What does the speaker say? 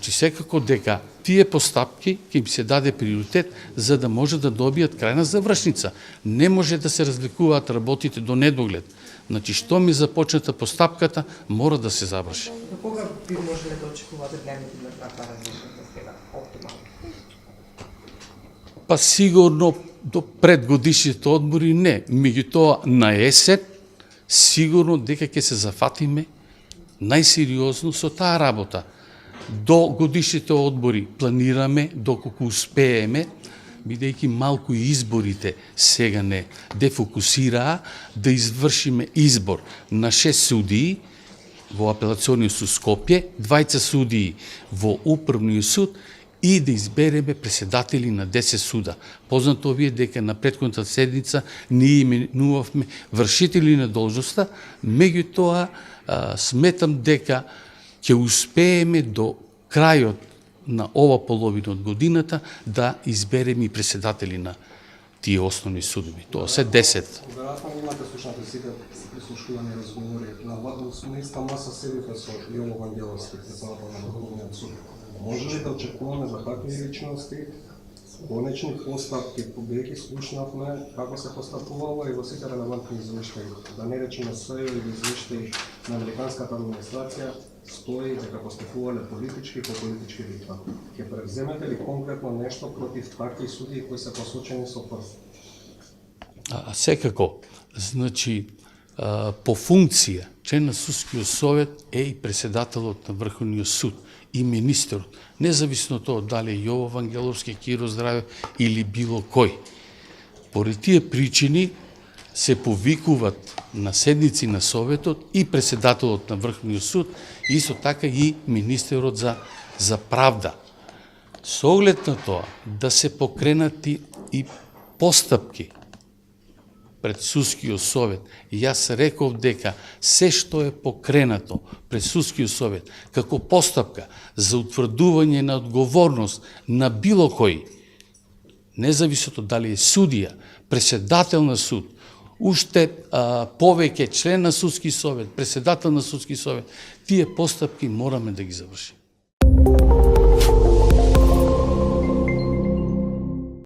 Значи, секако дека тие постапки ќе им се даде приоритет за да може да добијат крајна завршница. Не може да се развлекуваат работите до недоглед. Значи, што ми започната постапката, мора да се заврши. До кога би можеле да очекувате дневните на таква развршница сега, оптимално? Па сигурно до предгодишните одмори не. Меѓутоа на есен сигурно дека ќе се зафатиме најсериозно со таа работа. До годишните одбори планираме, доколку успееме, бидејќи малку и изборите сега не дефокусираа, да извршиме избор на 6 судии во апелациониот суд Скопје, 2 судии во управниот суд и да избереме преседатели на 10 суда. Познато ви е дека на претходната седница ние именувавме вршители на должноста, меѓутоа сметам дека ќе успееме до крајот на ова половина од годината да избереме и преседатели на тие основни судови. Тоа се 10. Веројатно имате слушнати сите прислушкувани разговори на владната маса седите со Јово Вангеловски, председател на Врховниот суд. Може ли да очекуваме за такви личности конечни постапки, бидејќи слушнавме како се постапувало и во сите релевантни извештаи, да не речеме СЈО или извештаи на американската администрација, стои дека постапувале политички по политички литва. Ќе превземете ли конкретно нешто против такви судии кои се посочени со прст? Секако, значи, по функција, член на Судскиот совет е и преседателот на Врховниот суд и министерот, независно тоа дали е Јово Вангеловски, Киро Здраве или било кој. Поради тие причини се повикуваат на седници на Советот и преседателот на Врховниот суд, исто така и министерот за правда. Со оглед на тоа да се покренати и постапки пред Судскиот совет, јас реков дека се што е покренато пред Судскиот совет како постапка за утврдување на одговорност на било кој, независно дали е судија, преседател на суд, уште повеќе член на Судски совет, преседател на Судски совет, тие постапки мораме да ги завршиме.